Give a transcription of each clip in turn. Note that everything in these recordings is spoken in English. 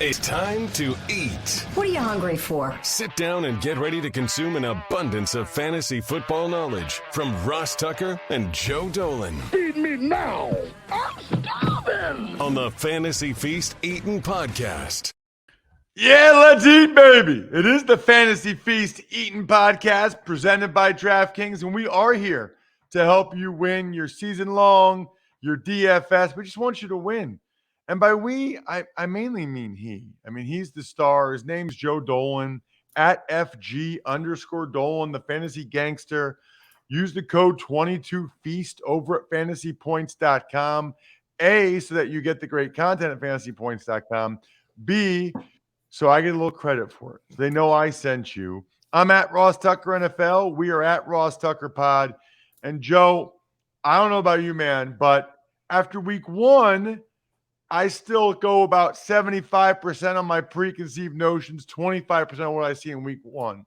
It's time to eat. What are you hungry for? Sit down and get ready to consume an abundance of fantasy football knowledge from Ross Tucker and Joe Dolan. Feed me now. I'm starving. On the Fantasy Feast Eatin' Podcast. Yeah, let's eat, baby. It is the Fantasy Feast Eatin' Podcast presented by DraftKings, and we are here to help you win your season long, your DFS. We just want you to win. And by we, I mainly mean he. I mean, he's the star. His name's Joe Dolan, at FG_Dolan, the fantasy gangster. Use the code 22FEAST over at fantasypoints.com. A, so that you get the great content at fantasypoints.com. B, so I get a little credit for it. So they know I sent you. I'm at Ross Tucker NFL. We are at Ross Tucker Pod. And Joe, I don't know about you, man, but after week one, I still go about 75% on my preconceived notions, 25% of what I see in week one.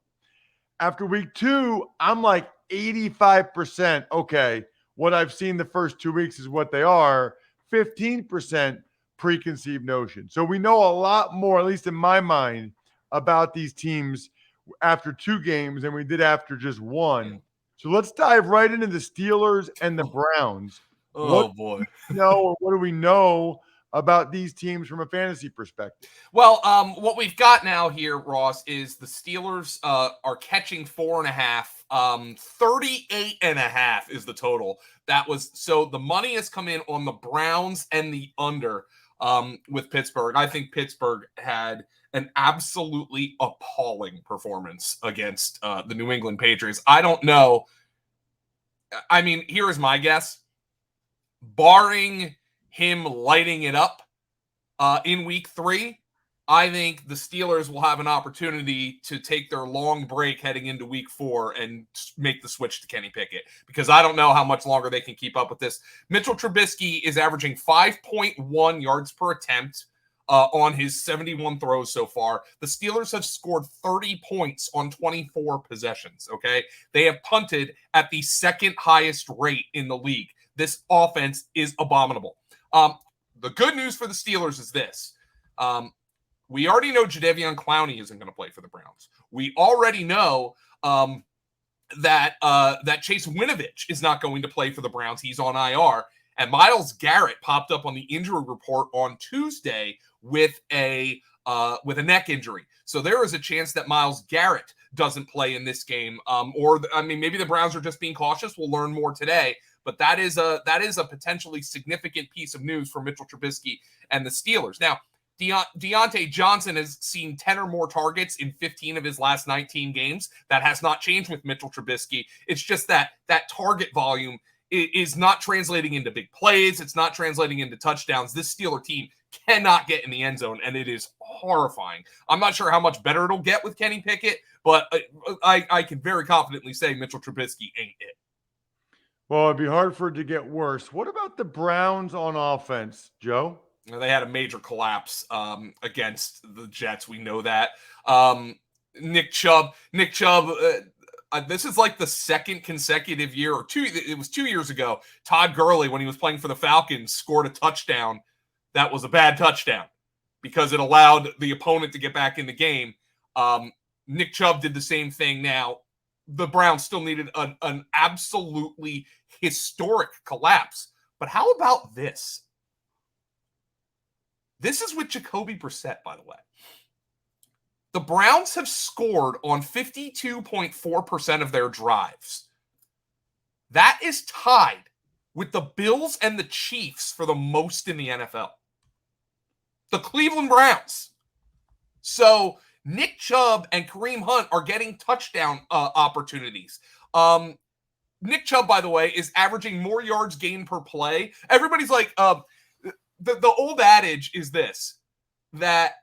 After week two, I'm like 85%. Okay, what I've seen the first 2 weeks is what they are. 15% preconceived notion. So we know a lot more, at least in my mind, about these teams after two games than we did after just one. So let's dive right into the Steelers and the Browns. Boy. What do we know about these teams from a fantasy perspective? Well, what we've got now here, Ross, is the Steelers are catching 4.5. 38.5 is the total. So the money has come in on the Browns and the under with Pittsburgh. I think Pittsburgh had an absolutely appalling performance against the New England Patriots. I don't know. I mean, here is my guess. Barring him lighting it up in week three, I think the Steelers will have an opportunity to take their long break heading into week four and make the switch to Kenny Pickett, because I don't know how much longer they can keep up with this. Mitchell Trubisky is averaging 5.1 yards per attempt on his 71 throws so far. The Steelers have scored 30 points on 24 possessions, okay? They have punted at the second highest rate in the league. This offense is abominable. The good news for the Steelers is this. We already know Jadeveon Clowney isn't going to play for the Browns. We already know that Chase Winovich is not going to play for the Browns. He's on IR. And Myles Garrett popped up on the injury report on Tuesday with a neck injury. So there is a chance that Myles Garrett doesn't play in this game. Maybe the Browns are just being cautious. We'll learn more today. But that is a potentially significant piece of news for Mitchell Trubisky and the Steelers. Now, Deontay Johnson has seen 10 or more targets in 15 of his last 19 games. That has not changed with Mitchell Trubisky. It's just that target volume is not translating into big plays. It's not translating into touchdowns. This Steeler team cannot get in the end zone, and it is horrifying. I'm not sure how much better it'll get with Kenny Pickett, but I can very confidently say Mitchell Trubisky ain't it. Well, it'd be hard for it to get worse. What about the Browns on offense, Joe? They had a major collapse against the Jets. We know that. Nick Chubb. This is like the second consecutive year, it was 2 years ago. Todd Gurley, when he was playing for the Falcons, scored a touchdown that was a bad touchdown because it allowed the opponent to get back in the game. Nick Chubb did the same thing now. The Browns still needed an absolutely historic collapse. But how about this? This is with Jacoby Brissett, by the way. The Browns have scored on 52.4% of their drives. That is tied with the Bills and the Chiefs for the most in the NFL. The Cleveland Browns. So Nick Chubb and Kareem Hunt are getting touchdown opportunities. Nick Chubb, by the way, is averaging more yards gained per play. Everybody's like, the old adage is this, that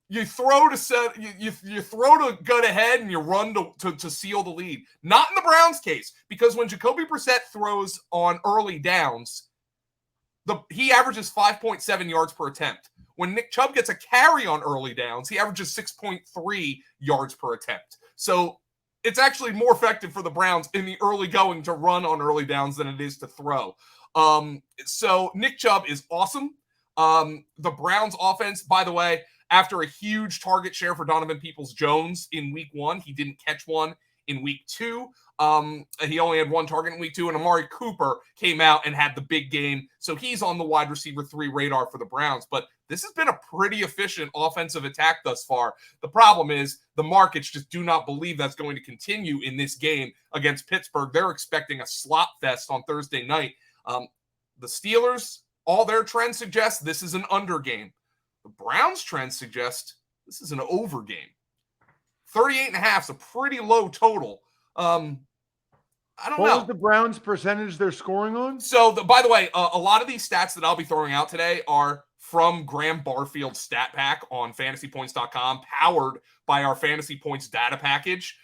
you throw to you throw to gut ahead and you run to seal the lead. Not in the Browns case, because when Jacoby Brissett throws on early downs, he averages 5.7 yards per attempt. When Nick Chubb gets a carry on early downs, he averages 6.3 yards per attempt. So it's actually more effective for the Browns in the early going to run on early downs than it is to throw. So Nick Chubb is awesome. The Browns offense, by the way, after a huge target share for Donovan Peoples-Jones in week 1. He didn't catch one in week 2. He only had one target in week 2, and Amari Cooper came out and had the big game. So he's on the wide receiver 3 radar for the Browns. But this has been a pretty efficient offensive attack thus far. The problem is the markets just do not believe that's going to continue in this game against Pittsburgh. They're expecting a slop fest on Thursday night. The Steelers, all their trends suggest this is an under game. The Browns trends suggest this is an over game. 38.5 is a pretty low total. I don't know. What was the Browns percentage they're scoring on? So, by the way, a lot of these stats that I'll be throwing out today are from Graham Barfield's stat pack on fantasypoints.com, powered by our Fantasy Points data package,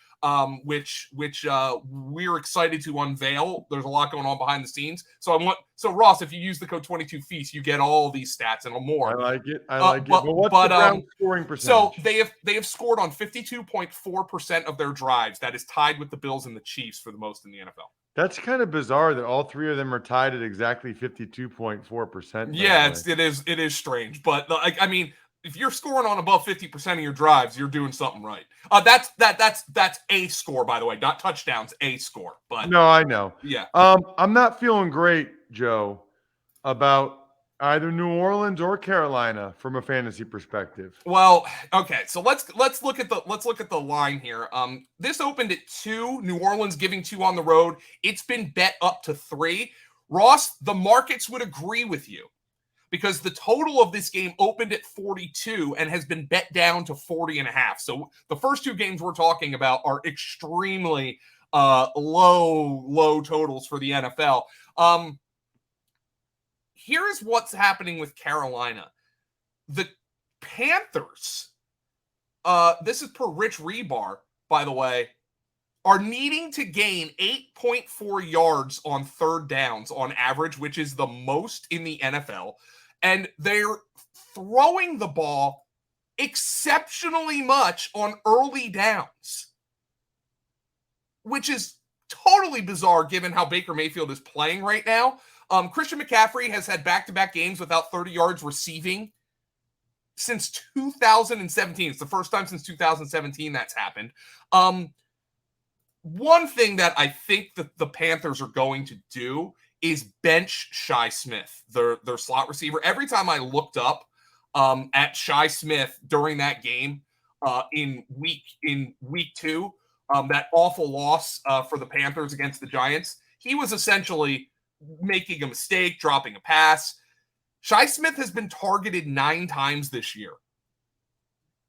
which we're excited to unveil. There's a lot going on behind the scenes. So Ross, if you use the code 22Feast, you get all these stats and more. I like it. But what's the Browns scoring percentage? So they have scored on 52.4% of their drives. That is tied with the Bills and the Chiefs for the most in the NFL. That's kind of bizarre that all three of them are tied at exactly 52.4%. Yeah, it is strange. But I mean, if you're scoring on above 50% of your drives, you're doing something right. That's a score, by the way, not touchdowns, a score. But no, I know. Yeah. I'm not feeling great, Joe, about either New Orleans or Carolina from a fantasy perspective. Well, okay, so let's look at the line here. This opened at 2, New Orleans giving 2 on the road. It's been bet up to 3. Ross, the markets would agree with you, because the total of this game opened at 42 and has been bet down to 40.5. So the first 2 games we're talking about are extremely low totals for the NFL. Here's what's happening with Carolina. The Panthers, this is per Rich Rebar, by the way, are needing to gain 8.4 yards on third downs on average, which is the most in the NFL. And they're throwing the ball exceptionally much on early downs, which is totally bizarre given how Baker Mayfield is playing right now. Christian McCaffrey has had back-to-back games without 30 yards receiving since 2017. It's the first time since 2017 that's happened. One thing that I think that the Panthers are going to do is bench Shi Smith, their slot receiver. Every time I looked up at Shi Smith during that game in week 2, that awful loss for the Panthers against the Giants, he was essentially making a mistake, dropping a pass. Shi Smith has been targeted 9 times this year.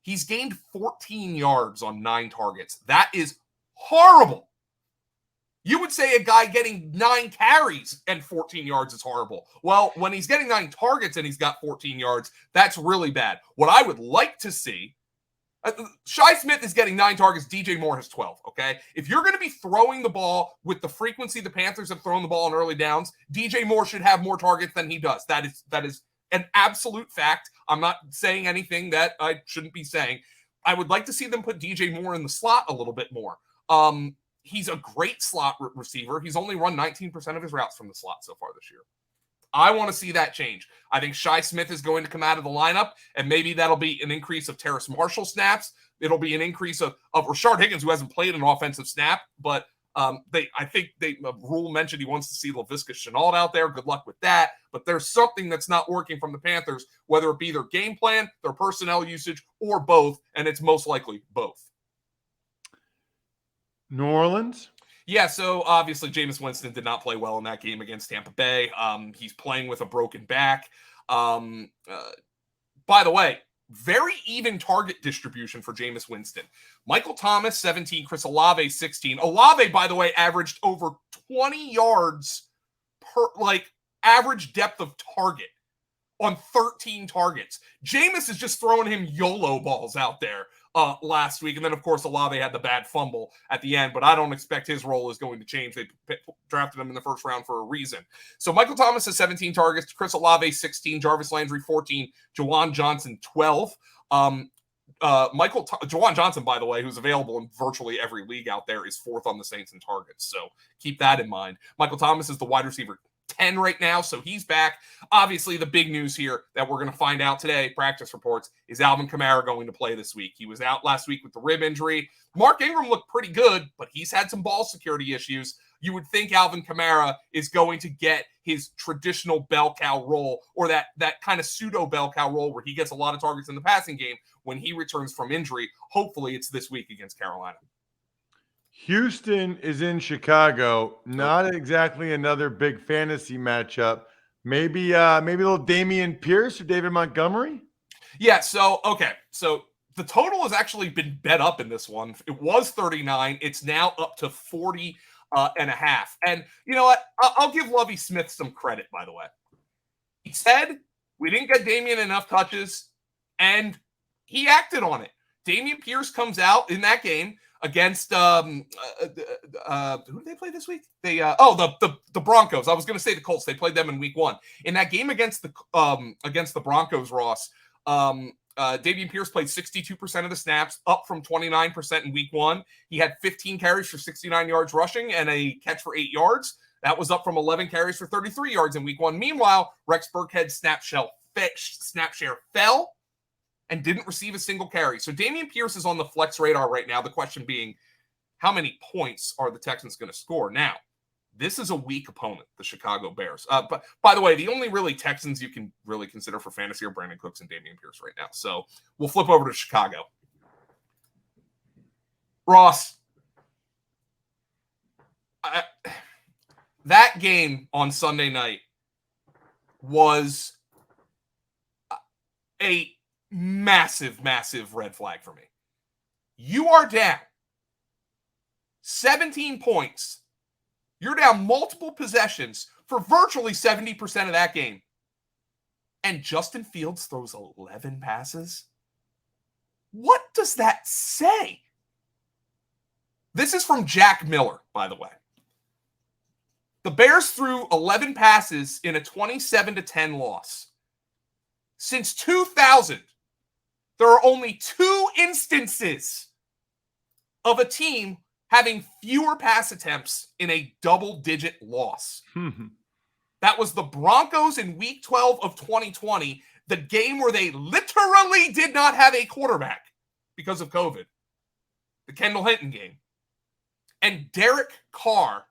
He's gained 14 yards on 9 targets. That is horrible. You would say a guy getting 9 carries and 14 yards is horrible. Well, when he's getting 9 targets and he's got 14 yards, that's really bad. What I would like to see, Shi Smith is getting 9 targets. DJ Moore has 12, okay? If you're going to be throwing the ball with the frequency the Panthers have thrown the ball on early downs, DJ Moore should have more targets than he does. That is an absolute fact. I'm not saying anything that I shouldn't be saying. I would like to see them put DJ Moore in the slot a little bit more. He's a great slot receiver. He's only run 19% of his routes from the slot so far this year. I want to see that change. I think Shi Smith is going to come out of the lineup, and maybe that'll be an increase of Terrace Marshall snaps. It'll be an increase of Rashard Higgins, who hasn't played an offensive snap, but I think Rule mentioned he wants to see Laviska Shenault out there. Good luck with that. But there's something that's not working from the Panthers, whether it be their game plan, their personnel usage, or both, and it's most likely both. New Orleans? Yeah, so obviously Jameis Winston did not play well in that game against Tampa Bay. He's playing with a broken back. By the way, very even target distribution for Jameis Winston. Michael Thomas, 17. Chris Olave, 16. Olave, by the way, averaged over 20 yards per, average depth of target on 13 targets. Jameis is just throwing him YOLO balls out there last week. And then, of course, Olave had the bad fumble at the end, but I don't expect his role is going to change. They drafted him in the first round for a reason. So Michael Thomas has 17 targets, Chris Olave 16, Jarvis Landry 14, Juwan Johnson 12. Juwan Johnson, by the way, who's available in virtually every league out there, is 4th on the Saints in targets. So keep that in mind. Michael Thomas is the wide receiver 10 right now, so he's back. Obviously, the big news here that we're going to find out today, practice reports, is Alvin Kamara going to play this week. He was out last week with the rib injury. Mark Ingram looked pretty good, but he's had some ball security issues. You would think Alvin Kamara is going to get his traditional bell cow role, or that kind of pseudo bell cow role where he gets a lot of targets in the passing game when he returns from injury. Hopefully it's this week against Carolina. Houston is in Chicago. Not exactly another big fantasy matchup. Maybe a little Damian Pierce or David Montgomery. Yeah. So the total has actually been bet up in this one. It was 39. It's now up to 40 and a half. And you know what? I'll give Lovie Smith some credit, by the way. He said we didn't get Damian enough touches, and he acted on it. Damian Pierce comes out in that game against who did they play this week? The Broncos. I was going to say the Colts. They played them in week 1. In that game against the Broncos, Ross, Dameon Pierce played 62% of the snaps, up from 29% in week 1. He had 15 carries for 69 yards rushing and a catch for 8 yards. That was up from 11 carries for 33 yards in week 1. Meanwhile, Rex Burkhead's snap share fell and didn't receive a single carry. So Dameon Pierce is on the flex radar right now. The question being, how many points are the Texans going to score? Now, this is a weak opponent, the Chicago Bears. But by the way, the only really Texans you can really consider for fantasy are Brandon Cooks and Dameon Pierce right now. So we'll flip over to Chicago. Ross, that game on Sunday night was a massive red flag for me. You are down 17 points. You're down multiple possessions for virtually 70% of that game. And Justin Fields throws 11 passes? What does that say? This is from Jack Miller, by the way. The Bears threw 11 passes in a 27-10 loss. Since 2000, there are only 2 instances of a team having fewer pass attempts in a double-digit loss. That was the Broncos in Week 12 of 2020, the game where they literally did not have a quarterback because of COVID. The Kendall Hinton game. And David Carr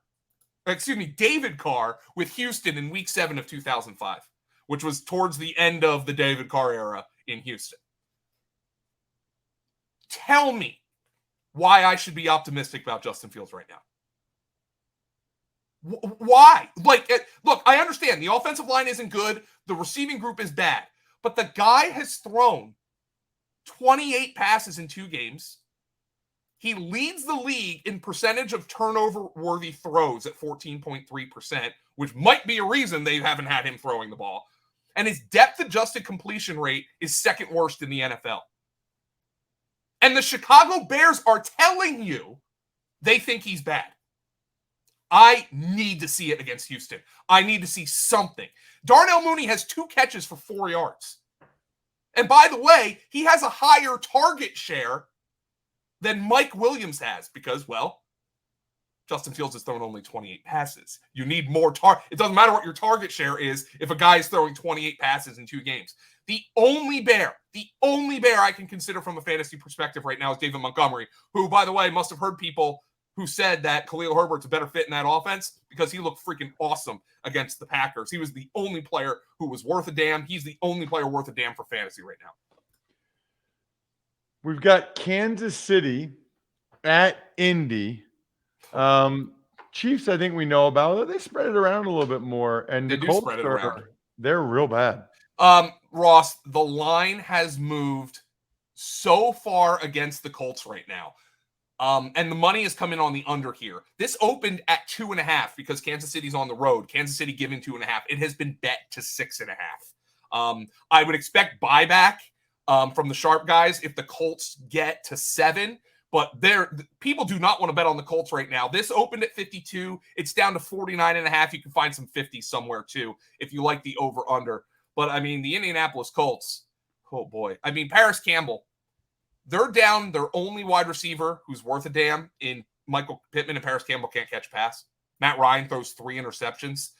with Houston in Week 7 of 2005, which was towards the end of the David Carr era in Houston. Tell me why I should be optimistic about Justin Fields right now. Why? Look, I understand the offensive line isn't good. The receiving group is bad. But the guy has thrown 28 passes in 2 games. He leads the league in percentage of turnover-worthy throws at 14.3%, which might be a reason they haven't had him throwing the ball. And his depth-adjusted completion rate is second worst in the NFL. And the Chicago Bears are telling you they think he's bad. I need to see it against Houston. I need to see something. Darnell Mooney has 2 catches for 4 yards. And by the way, he has a higher target share than Mike Williams has because, well, Justin Fields has thrown only 28 passes. You need more it doesn't matter what your target share is if a guy is throwing 28 passes in 2 games. The only bear I can consider from a fantasy perspective right now is David Montgomery, who, by the way, must have heard people who said that Khalil Herbert's a better fit in that offense because he looked freaking awesome against the Packers. He was the only player who was worth a damn. He's the only player worth a damn for fantasy right now. We've got Kansas City at Indy. Chiefs, I think we know about. They spread it around a little bit more. And they the do Colts spread it around. They're real bad. Ross, the line has moved so far against the Colts right now. And the money is coming on the under here. This opened at 2.5 because Kansas City's on the road. Kansas City giving 2.5. It has been bet to 6.5. I would expect buyback from the sharp guys if the Colts get to 7. But people do not want to bet on the Colts right now. This opened at 52. It's down to 49.5. You can find some 50 somewhere too if you like the over-under. But, I mean, the Indianapolis Colts, oh, boy. I mean, Paris Campbell, they're down their only wide receiver who's worth a damn in Michael Pittman, and Paris Campbell can't catch a pass. Matt Ryan throws 3 interceptions.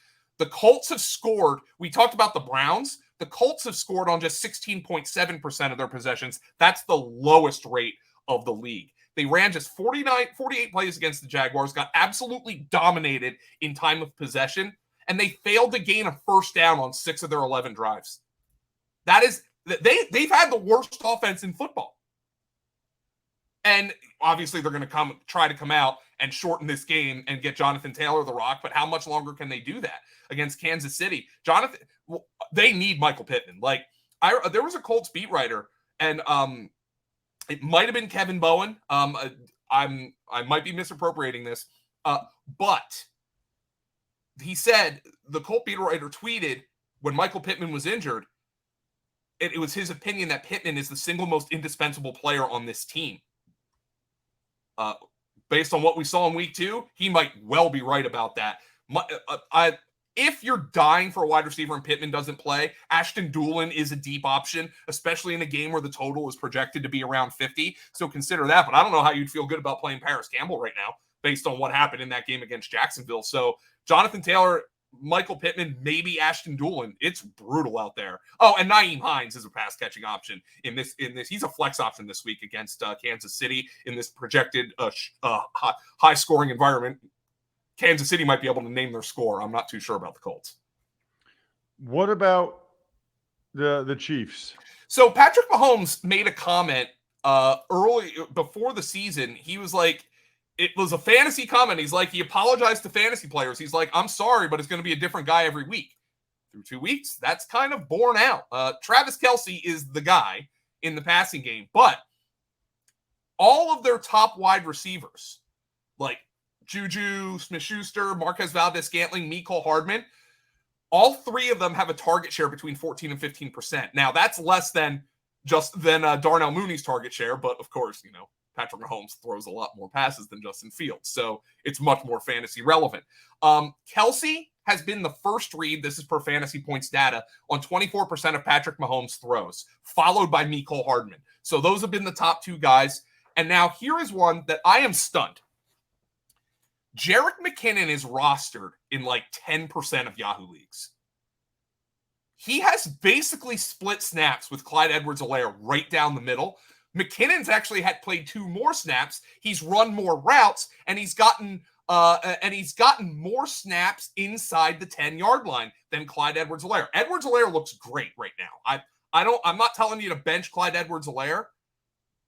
The Colts have scored. We talked about the Browns. The Colts have scored on just 16.7% of their possessions. That's the lowest rate of the league. They ran just 48 plays against the Jaguars, got absolutely dominated in time of possession, and they failed to gain a first down on 6 of their 11 drives. They've had the worst offense in football. And obviously they're going to try to come out and shorten this game and get Jonathan Taylor the rock, but how much longer can they do that against Kansas City? They need Michael Pittman. Like, there was a Colts beat writer, and it might have been Kevin Bowen. I might be misappropriating this, but he said the Colt beat writer tweeted when Michael Pittman was injured, it was his opinion that Pittman is the single most indispensable player on this team. Based on what we saw in week 2, he might well be right about that. If you're dying for a wide receiver and Pittman doesn't play, Ashton Doolin is a deep option, especially in a game where the total is projected to be around 50. So consider that. But I don't know how you'd feel good about playing Paris Campbell right now based on what happened in that game against Jacksonville. So Jonathan Taylor, Michael Pittman, maybe Ashton Doolin. It's brutal out there. Oh, and Nyheim Hines is a pass catching option in this. He's a flex option this week against Kansas City in this projected high scoring environment. Kansas City might be able to name their score. I'm not too sure about the Colts. What about the Chiefs? So Patrick Mahomes made a comment early before the season. He was like, it was a fantasy comment. He's like, he apologized to fantasy players. He's like, I'm sorry, but it's going to be a different guy every week. Through 2 weeks, that's kind of borne out. Travis Kelce is the guy in the passing game, but all of their top wide receivers, like Juju Smith-Schuster, Marquez Valdez-Scantling, Mecole Hardman, all 3 of them have a target share between 14 and 15%. Now, that's less than Darnell Mooney's target share, but of course, Patrick Mahomes throws a lot more passes than Justin Fields, so it's much more fantasy relevant. Kelce has been the first read, this is per fantasy points data, on 24% of Patrick Mahomes' throws, followed by Mecole Hardman. So those have been the top 2 guys. And now here is one that I am stunned. Jerick McKinnon is rostered in like 10% of Yahoo leagues. He has basically split snaps with Clyde Edwards-Helaire right down the middle. McKinnon's actually played 2 more snaps. He's run more routes, and he's gotten more snaps inside the 10-yard line than Clyde Edwards-Helaire. Edwards-Helaire looks great right now. I'm not telling you to bench Clyde Edwards-Helaire,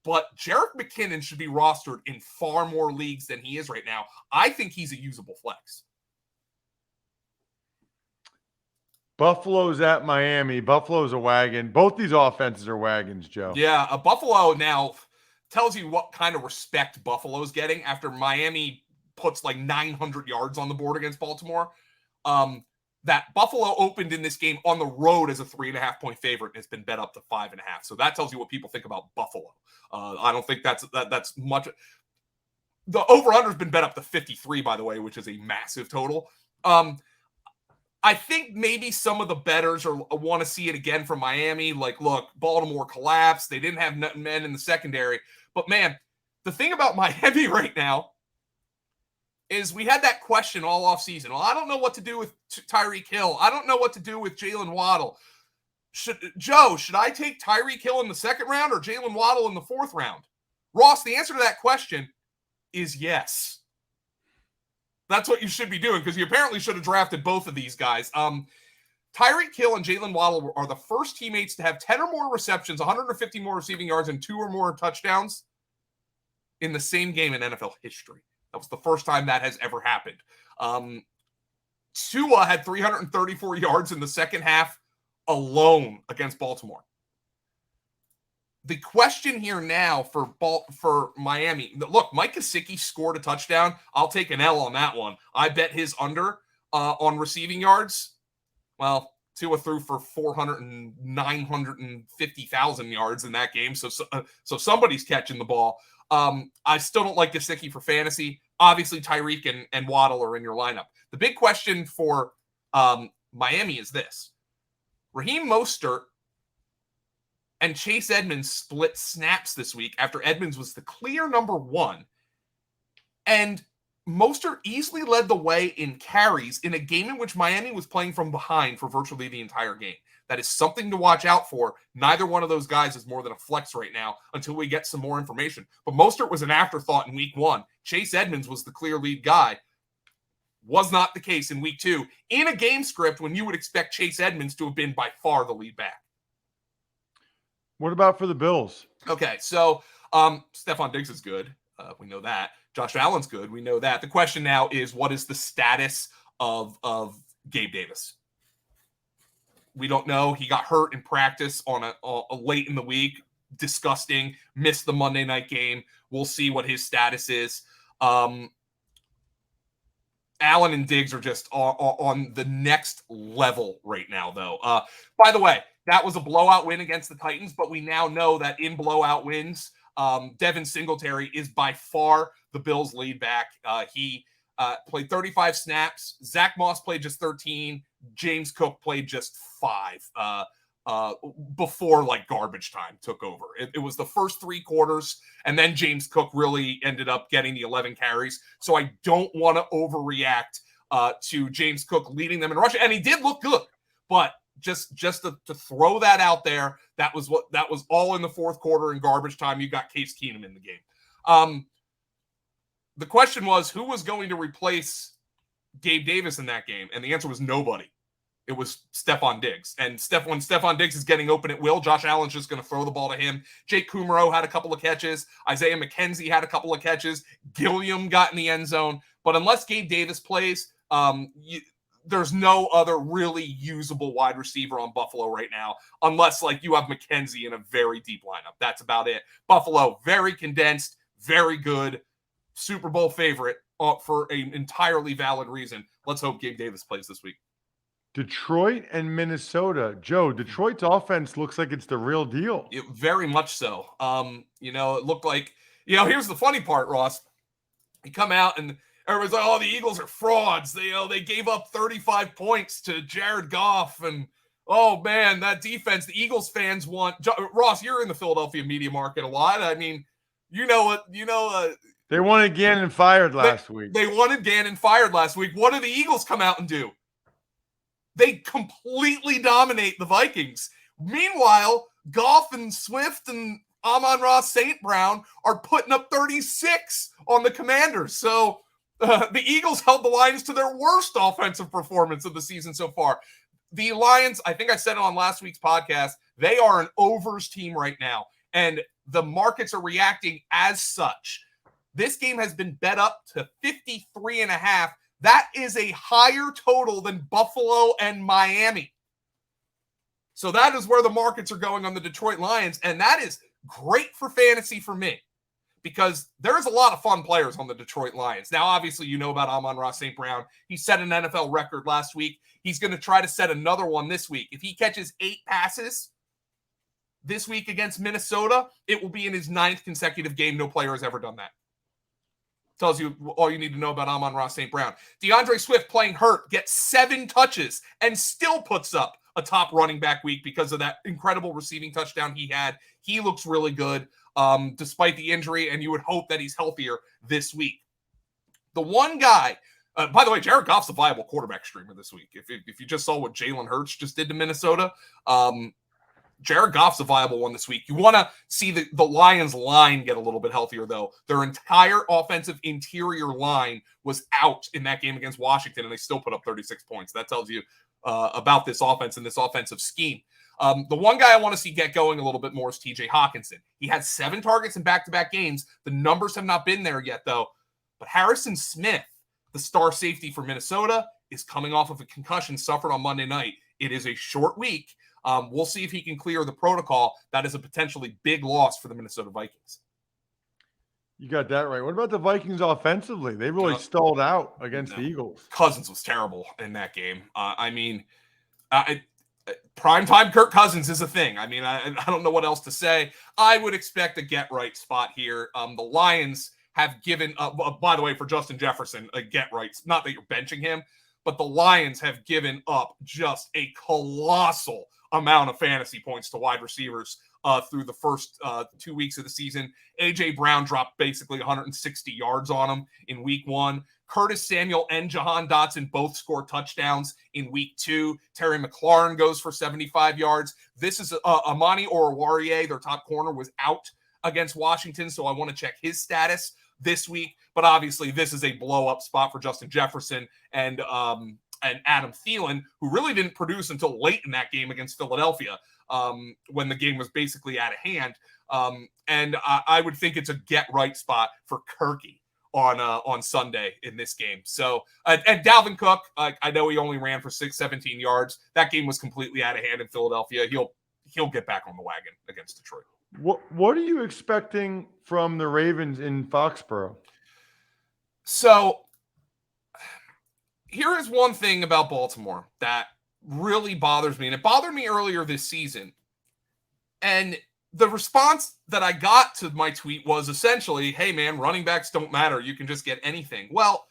but Jerick McKinnon should be rostered in far more leagues than he is right now. I think he's a usable flex. Buffalo's at Miami. Buffalo's a wagon. Both these offenses are wagons, Joe. Yeah, Buffalo now tells you what kind of respect Buffalo's getting after Miami puts like 900 yards on the board against Baltimore. That Buffalo opened in this game on the road as a 3.5-point favorite, and it's been bet up to 5.5. So that tells you what people think about Buffalo. I don't think that's much. The over-under has been bet up to 53, by the way, which is a massive total. I think maybe some of the bettors want to see it again from Miami. Like, look, Baltimore collapsed. They didn't have men in the secondary. But, man, the thing about Miami right now is we had that question all offseason. Well, I don't know what to do with Tyreek Hill. I don't know what to do with Jalen Waddle. Should I take Tyreek Hill in the 2nd round or Jalen Waddle in the 4th round? Ross, the answer to that question is yes. That's what you should be doing because you apparently should have drafted both of these guys. Tyreek Hill and Jalen Waddle are the first teammates to have 10 or more receptions, 150 more receiving yards, and 2 or more touchdowns in the same game in NFL history. That was the first time that has ever happened. Tua had 334 yards in the second half alone against Baltimore. The question here now for Miami, look, Mike Gesicki scored a touchdown. I'll take an L on that one. I bet his under on receiving yards. Well, Tua threw for 950,000 yards in that game. So somebody's catching the ball. I still don't like Gesicki for fantasy. Obviously, Tyreek and Waddle are in your lineup. The big question for Miami is this. Raheem Mostert and Chase Edmonds split snaps this week after Edmonds was the clear number 1. And Mostert easily led the way in carries in a game in which Miami was playing from behind for virtually the entire game. That is something to watch out for. Neither one of those guys is more than a flex right now until we get some more information. But Mostert was an afterthought in week 1. Chase Edmonds was the clear lead guy. Was not the case in week 2. In a game script when you would expect Chase Edmonds to have been by far the lead back. What about for the Bills? Okay, so Stephon Diggs is good. We know that. Josh Allen's good. We know that. The question now is, what is the status of Gabe Davis? We don't know. He got hurt in practice on a late in the week. Disgusting. Missed the Monday night game. We'll see what his status is. Allen and Diggs are just on the next level right now, though. By the way, that was a blowout win against the Titans, but we now know that in blowout wins, Devin Singletary is by far the Bills' lead back. He played 35 snaps. Zach Moss played just 13. James Cook played just 5 before like garbage time took over. It was the first 3 quarters, and then James Cook really ended up getting the 11 carries. So I don't want to overreact to James Cook leading them in rushing, and he did look good, but just to throw that out there, that was all in the fourth quarter in garbage time. You got Case Keenum in the game. The question was, who was going to replace Gabe Davis in that game? And the answer was nobody. It was Stephon Diggs. And when Stephon Diggs is getting open at will, Josh Allen's just going to throw the ball to him. Jake Kumaro had a couple of catches. Isaiah McKenzie had a couple of catches. Gilliam got in the end zone. But unless Gabe Davis plays, there's no other really usable wide receiver on Buffalo right now, unless like you have McKenzie in a very deep lineup. That's about it. Buffalo, very condensed, very good. Super Bowl favorite for an entirely valid reason. Let's hope Gabe Davis plays this week. Detroit and Minnesota. Joe, Detroit's offense looks like it's the real deal. Very much so. It looked like, here's the funny part, Ross. You come out and everybody's like, oh, the Eagles are frauds. They gave up 35 points to Jared Goff. And, oh, man, that defense, the Eagles fans want. Ross, you're in the Philadelphia media market a lot. I mean, they wanted Gannon fired last week. They wanted Gannon fired last week. What did the Eagles come out and do? They completely dominate the Vikings. Meanwhile, Goff and Swift and Amon-Ra St. Brown are putting up 36 on the Commanders. So the Eagles held the Lions to their worst offensive performance of the season so far. The Lions, I think I said it on last week's podcast, they are an overs team right now, and the markets are reacting as such. This game has been bet up to 53.5. That is a higher total than Buffalo and Miami. So that is where the markets are going on the Detroit Lions, and that is great for fantasy for me because there's a lot of fun players on the Detroit Lions. Now, obviously, you know about Amon-Ra St. Brown. He set an NFL record last week. He's going to try to set another one this week. If he catches 8 passes this week against Minnesota, it will be in his 9th consecutive game. No player has ever done that. Tells you all you need to know about Amon-Ra St. Brown. DeAndre Swift playing hurt, gets 7 touches and still puts up a top running back week because of that incredible receiving touchdown he had. He looks really good despite the injury, and you would hope that he's healthier this week. The one guy, by the way, Jared Goff's a viable quarterback streamer this week. If you just saw what Jalen Hurts just did to Minnesota, Jared Goff's a viable one this week. You want to see the Lions line get a little bit healthier, though. Their entire offensive interior line was out in that game against Washington, and they still put up 36 points. That tells you about this offense and this offensive scheme. The one guy I want to see get going a little bit more is TJ Hawkinson. He had 7 targets in back-to-back games. The numbers have not been there yet, though. But Harrison Smith, the star safety for Minnesota, is coming off of a concussion suffered on Monday night. It is a short week. We'll see if he can clear the protocol. That is a potentially big loss for the Minnesota Vikings. You got that right. What about the Vikings offensively? They really stalled out against the Eagles. Cousins was terrible in that game. Primetime Kirk Cousins is a thing. I mean, I don't know what else to say. I would expect a get-right spot here. The Lions have given up, by the way, for Justin Jefferson, a get-right. Not that you're benching him, but the Lions have given up just a colossal amount of fantasy points to wide receivers through the first 2 weeks of the season. A.J. Brown dropped basically 160 yards on him in week 1. Curtis Samuel and Jahan Dotson both scored touchdowns in week 2. Terry McLaurin goes for 75 yards. This is Amani Oruwariye, their top corner, was out against Washington, so I want to check his status this week. But obviously, this is a blow-up spot for Justin Jefferson and Adam Thielen, who really didn't produce until late in that game against Philadelphia, when the game was basically out of hand. And I would think it's a get-right spot for Kirky on Sunday in this game. So, and Dalvin Cook, I know he only ran for 17 yards. That game was completely out of hand in Philadelphia. He'll get back on the wagon against Detroit. What are you expecting from the Ravens in Foxborough? So here is one thing about Baltimore that really bothers me, and it bothered me earlier this season. And the response that I got to my tweet was essentially, hey, man, running backs don't matter. You can just get anything. Well,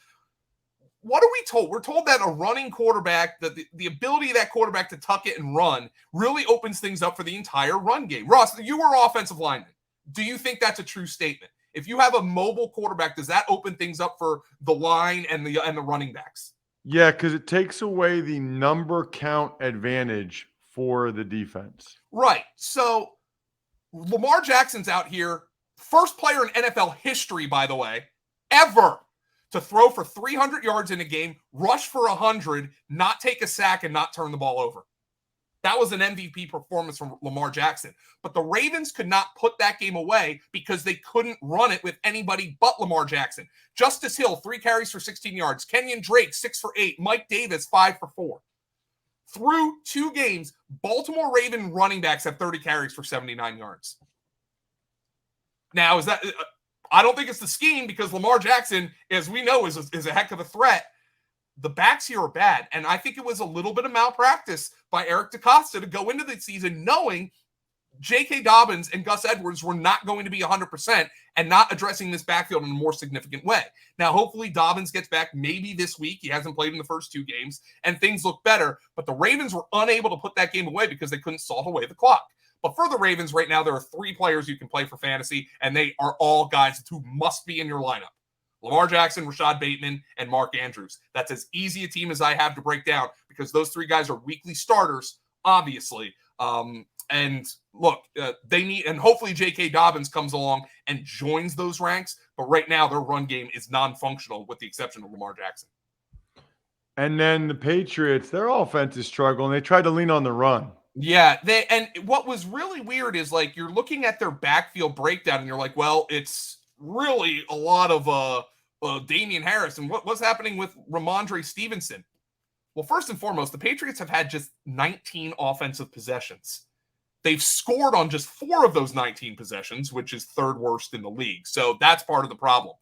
what are we told? We're told that a running quarterback, that the ability of that quarterback to tuck it and run really opens things up for the entire run game. Ross, you were offensive lineman. Do you think that's a true statement? If you have a mobile quarterback, does that open things up for the line and the running backs? Yeah, because it takes away the number count advantage for the defense. Right. So Lamar Jackson's out here, first player in NFL history, by the way, ever to throw for 300 yards in a game, rush for 100, not take a sack, and not turn the ball over. That was an MVP performance from Lamar Jackson. But the Ravens could not put that game away because they couldn't run it with anybody but Lamar Jackson. Justice Hill, 3 carries for 16 yards. Kenyon Drake, 6 for 8. Mike Davis, 5 for 4. Through 2 games, Baltimore Raven running backs have 30 carries for 79 yards. Now, is that... I don't think it's the scheme because Lamar Jackson, as we know, is a heck of a threat. The backs here are bad, and I think it was a little bit of malpractice by Eric DeCosta to go into the season knowing J.K. Dobbins and Gus Edwards were not going to be 100% and not addressing this backfield in a more significant way. Now, hopefully Dobbins gets back maybe this week. He hasn't played in the first 2 games, and things look better, but the Ravens were unable to put that game away because they couldn't salt away the clock. But for the Ravens right now, there are 3 players you can play for fantasy, and they are all guys who must be in your lineup. Lamar Jackson, Rashad Bateman, and Mark Andrews. That's as easy a team as I have to break down because those 3 guys are weekly starters, obviously. And look, they need, and hopefully J.K. Dobbins comes along and joins those ranks. But right now, their run game is non-functional with the exception of Lamar Jackson. And then the Patriots, their offense is struggling. They tried to lean on the run. Yeah, and what was really weird is like you're looking at their backfield breakdown and you're like, well, it's really a lot of Damian Harris. And what's happening with Ramondre Stevenson? Well, first and foremost, the Patriots have had just 19 offensive possessions. They've scored on just 4 of those 19 possessions, which is 3rd worst in the league. So that's part of the problem.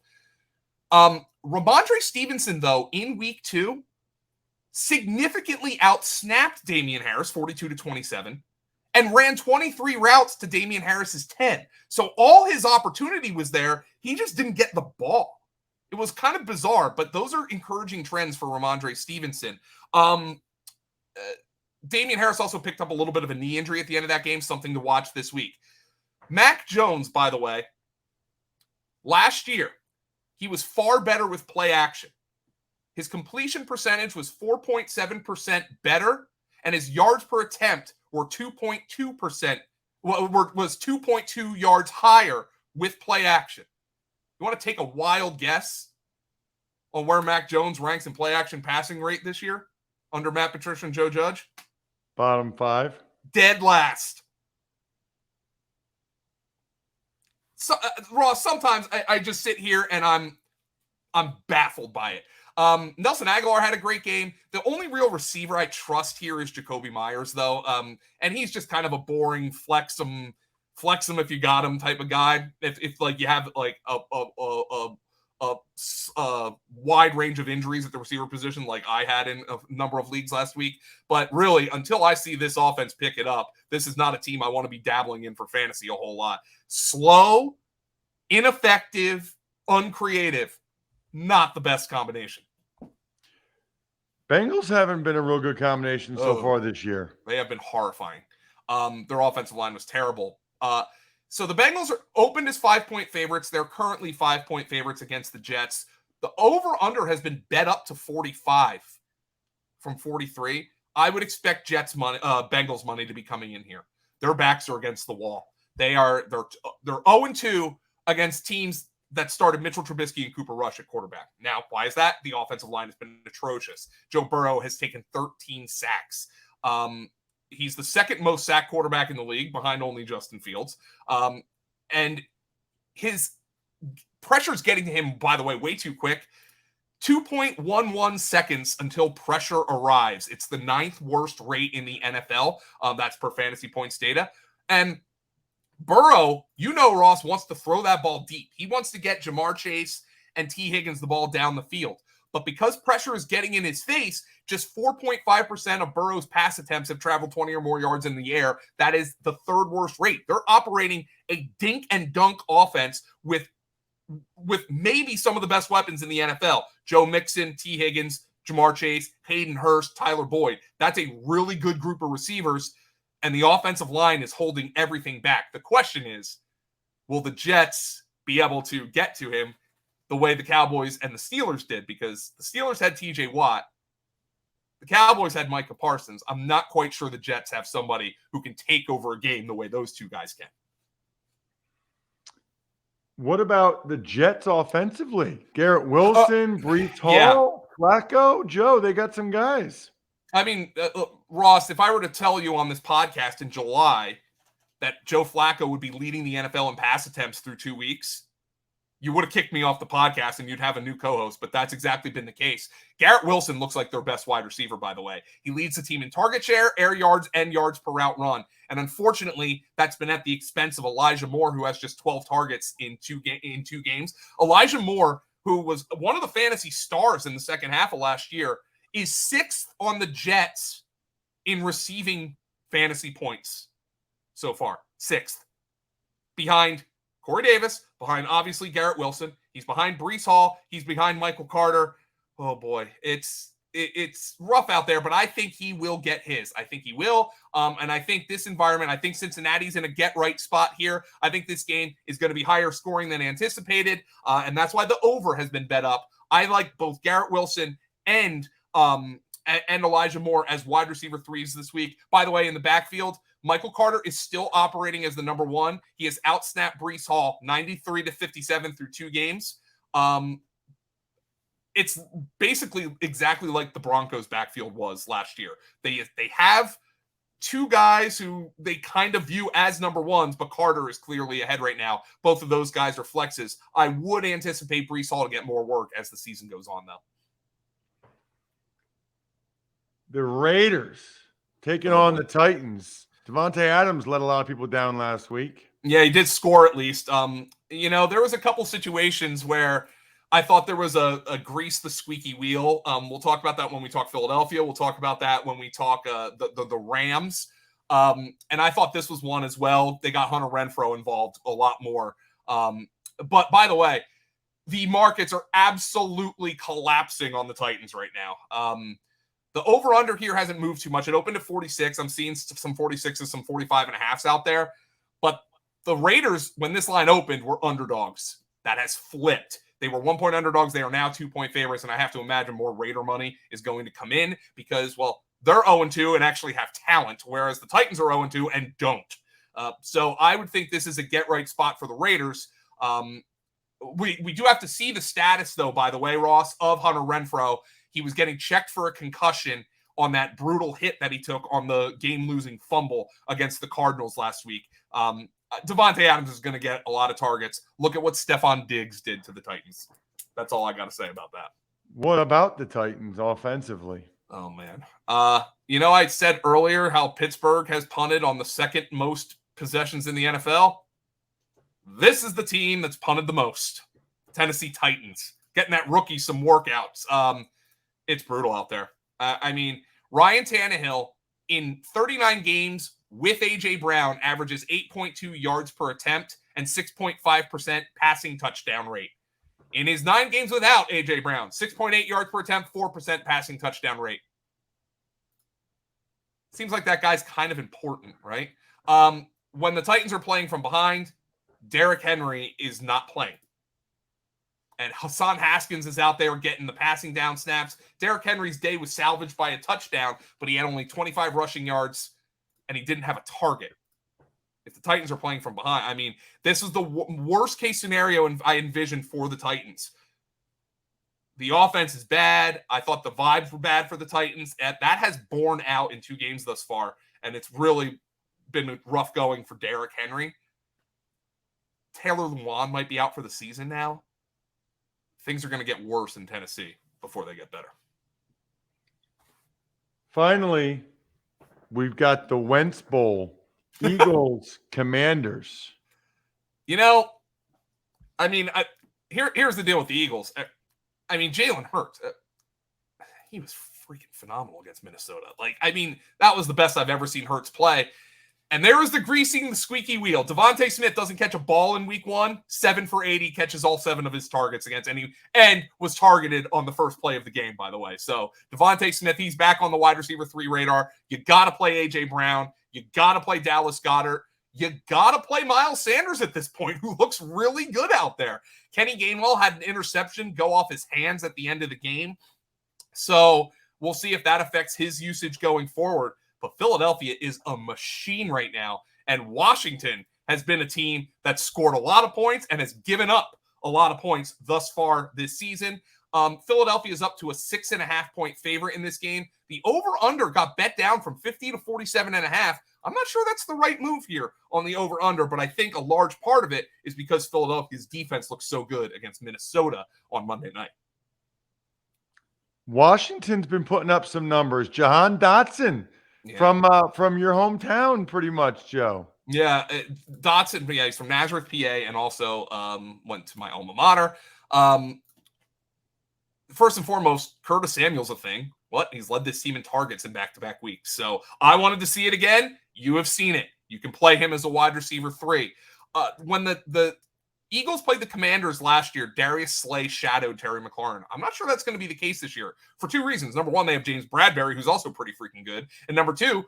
Ramondre Stevenson, though, in week 2, significantly outsnapped Damian Harris, 42-27, and ran 23 routes to Damian Harris's 10. So all his opportunity was there. He just didn't get the ball. It was kind of bizarre, but those are encouraging trends for Ramondre Stevenson. Damian Harris also picked up a little bit of a knee injury at the end of that game, something to watch this week. Mac Jones, by the way, last year, he was far better with play action. His completion percentage was 4.7% better, and his yards per attempt were 2.2%, was 2.2 yards higher with play action. You want to take a wild guess on where Mac Jones ranks in play action passing rate this year under Matt Patricia and Joe Judge? Bottom 5. Dead last. So, Ross, sometimes I just sit here and I'm baffled by it. Nelson Aguilar had a great game. The only real receiver I trust here is Jacoby Myers, though. And he's just kind of a boring flex him if you got him type of guy. If like you have like a wide range of injuries at the receiver position, like I had in a number of leagues last week. But really, until I see this offense pick it up, this is not a team I want to be dabbling in for fantasy a whole lot. Slow, ineffective, uncreative. Not the best combination. Bengals haven't been a real good combination so far this year. They have been horrifying. Their offensive line was terrible. So the Bengals are opened as 5-point favorites. They're currently 5-point favorites against the Jets. The over-under has been bet up to 45 from 43. I would expect Bengals money to be coming in here. Their backs are against the wall. They're 0-2 against teams that started Mitchell Trubisky and Cooper Rush at quarterback. Now, why is that? The offensive line has been atrocious. Joe Burrow has taken 13 sacks. He's the second most sacked quarterback in the league, behind only Justin Fields. And his pressure's getting to him, by the way, way too quick. 2.11 seconds until pressure arrives. It's the 9th worst rate in the NFL. That's per fantasy points data. And Burrow, Ross, wants to throw that ball deep. He wants to get Jamar Chase and T. Higgins the ball down the field. But because pressure is getting in his face, just 4.5% of Burrow's pass attempts have traveled 20 or more yards in the air. That is the 3rd worst rate. They're operating a dink and dunk offense with maybe some of the best weapons in the NFL. Joe Mixon, T. Higgins, Jamar Chase, Hayden Hurst, Tyler Boyd. That's a really good group of receivers, and the offensive line is holding everything back. The question is, will the Jets be able to get to him the way the Cowboys and the Steelers did? Because the Steelers had T.J. Watt. The Cowboys had Micah Parsons. I'm not quite sure the Jets have somebody who can take over a game the way those two guys can. What about the Jets offensively? Garrett Wilson, Breece Hall, Flacco, Joe, they got some guys. I mean, Ross, if I were to tell you on this podcast in July that Joe Flacco would be leading the NFL in pass attempts through 2 weeks, you would have kicked me off the podcast and you'd have a new co-host, but that's exactly been the case. Garrett Wilson looks like their best wide receiver, by the way. He leads the team in target share, air yards, and yards per route run. And unfortunately, that's been at the expense of Elijah Moore, who has just 12 targets in two games. Elijah Moore, who was one of the fantasy stars in the second half of last year, is 6th on the Jets in receiving fantasy points so far. 6th. Behind Corey Davis, behind obviously Garrett Wilson. He's behind Breece Hall. He's behind Michael Carter. Oh boy, it's rough out there, but I think he will get his. I think he will. And I think this environment, I think Cincinnati's in a get-right spot here. I think this game is going to be higher scoring than anticipated, and that's why the over has been bet up. I like both Garrett Wilson and Elijah Moore as wide receiver 3s this week. By the way, in the backfield, Michael Carter is still operating as the number 1. He has outsnapped Breece Hall 93-57 through 2 games. It's basically exactly like the Broncos backfield was last year. They have 2 guys who they kind of view as number 1s, but Carter is clearly ahead right now. Both of those guys are flexes. I would anticipate Breece Hall to get more work as the season goes on, though. The Raiders taking on the Titans. Devontae Adams let a lot of people down last week. Yeah, he did score at least. There was a couple situations where I thought there was a grease the squeaky wheel. We'll talk about that when we talk Philadelphia. We'll talk about that when we talk the Rams. And I thought this was one as well. They got Hunter Renfrow involved a lot more. But by the way, the markets are absolutely collapsing on the Titans right now. The over-under here hasn't moved too much. It opened at 46. I'm seeing some 46s, some 45.5s out there. But the Raiders, when this line opened, were underdogs. That has flipped. They were 1-point underdogs. They are now 2-point favorites, and I have to imagine more Raider money is going to come in because, well, they're 0-2 and actually have talent, whereas the Titans are 0-2 and don't. So I would think this is a get-right spot for the Raiders. We do have to see the status, though, by the way, Ross, of Hunter Renfrow. He was getting checked for a concussion on that brutal hit that he took on the game-losing fumble against the Cardinals last week. Devontae Adams is going to get a lot of targets. Look at what Stephon Diggs did to the Titans. That's all I got to say about that. What about the Titans offensively? Oh, man. I said earlier how Pittsburgh has punted on the second most possessions in the NFL. This is the team that's punted the most. Tennessee Titans. Getting that rookie some workouts. It's brutal out there. Ryan Tannehill in 39 games with A.J. Brown averages 8.2 yards per attempt and 6.5% passing touchdown rate. In his 9 games without A.J. Brown, 6.8 yards per attempt, 4% passing touchdown rate. Seems like that guy's kind of important, right? When the Titans are playing from behind, Derrick Henry is not playing. And Hassan Haskins is out there getting the passing down snaps. Derrick Henry's day was salvaged by a touchdown, but he had only 25 rushing yards, and he didn't have a target. If the Titans are playing from behind, I mean, this is the worst case scenario I envisioned for the Titans. The offense is bad. I thought the vibes were bad for the Titans. That has borne out in 2 games thus far, and it's really been rough going for Derrick Henry. Taylor Lewan might be out for the season now. Things are going to get worse in Tennessee before they get better. Finally, we've got the Wentz Bowl. Eagles, Commanders. You know, I mean, here's the deal with the Eagles. I mean, Jalen Hurts, he was freaking phenomenal against Minnesota. Like, I mean, that was the best I've ever seen Hurts play. And there was the greasing the squeaky wheel. Devontae Smith doesn't catch a ball in week 1. 7 for 80, catches all 7 of his targets against and was targeted on the first play of the game, by the way. So Devontae Smith, he's back on the wide receiver 3 radar. You got to play A.J. Brown. You got to play Dallas Goedert. You got to play Miles Sanders at this point, who looks really good out there. Kenny Gainwell had an interception go off his hands at the end of the game. So we'll see if that affects his usage going forward. But Philadelphia is a machine right now. And Washington has been a team that scored a lot of points and has given up a lot of points thus far this season. Philadelphia is up to a 6.5-point favorite in this game. The over-under got bet down from 50 to 47.5. I'm not sure that's the right move here on the over-under, but I think a large part of it is because Philadelphia's defense looks so good against Minnesota on Monday night. Washington's been putting up some numbers. Jahan Dotson from your hometown, pretty much, Joe. Yeah, Dotson, he's from Nazareth, PA, and also went to my alma mater. First and foremost, Curtis Samuel's a thing. He's led this team in targets in back-to-back weeks. So I wanted to see it again. You have seen it. You can play him as a wide receiver 3. When the Eagles played the Commanders last year, Darius Slay shadowed Terry McLaurin. I'm not sure that's going to be the case this year for 2 reasons. Number 1, they have James Bradbury, who's also pretty freaking good. And number 2,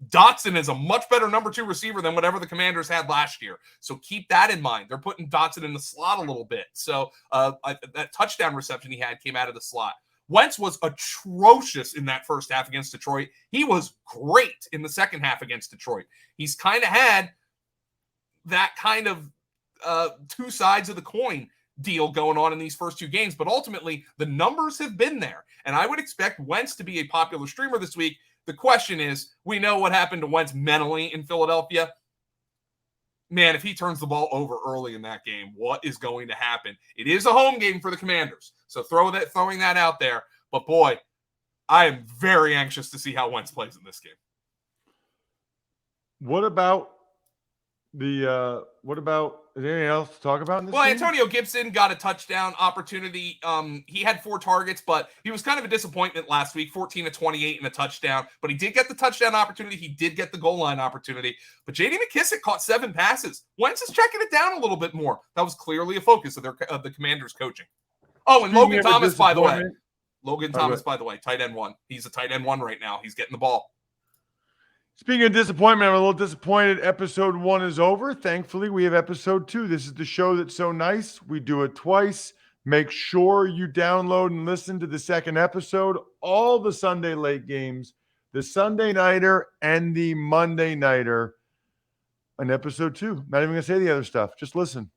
Dotson is a much better number 2 receiver than whatever the Commanders had last year. So keep that in mind. They're putting Dotson in the slot a little bit. So that touchdown reception he had came out of the slot. Wentz was atrocious in that first half against Detroit. He was great in the second half against Detroit. He's kind of had that kind of 2 sides of the coin deal going on in these first 2 games. But ultimately, the numbers have been there. And I would expect Wentz to be a popular streamer this week. The question is, we know what happened to Wentz mentally in Philadelphia. Man, if he turns the ball over early in that game, what is going to happen? It is a home game for the Commanders, so throwing that out there. But boy, I am very anxious to see how Wentz plays in this game. What about is there anything else to talk about in this game? Antonio Gibson got a touchdown opportunity. He had 4 targets, but he was kind of a disappointment last week, 14 to 28 and a touchdown. But he did get the touchdown opportunity. He did get the goal line opportunity. But J.D. McKissic caught 7 passes. Wentz is checking it down a little bit more. That was clearly a focus of the Commanders' coaching. Oh, and Logan Thomas, by the way. Tight end 1. He's a tight end 1 right now. He's getting the ball. Speaking of disappointment, I'm a little disappointed. Episode 1 is over. Thankfully, we have episode 2. This is the show that's so nice. We do it twice. Make sure you download and listen to the second episode. All the Sunday late games, the Sunday nighter and the Monday nighter on episode 2. Not even going to say the other stuff. Just listen.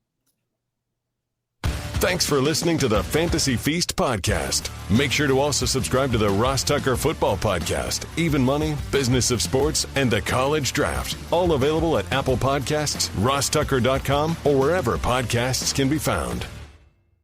Thanks for listening to the Fantasy Feast podcast. Make sure to also subscribe to the Ross Tucker Football Podcast, Even Money, Business of Sports, and the College Draft. All available at Apple Podcasts, rosstucker.com, or wherever podcasts can be found.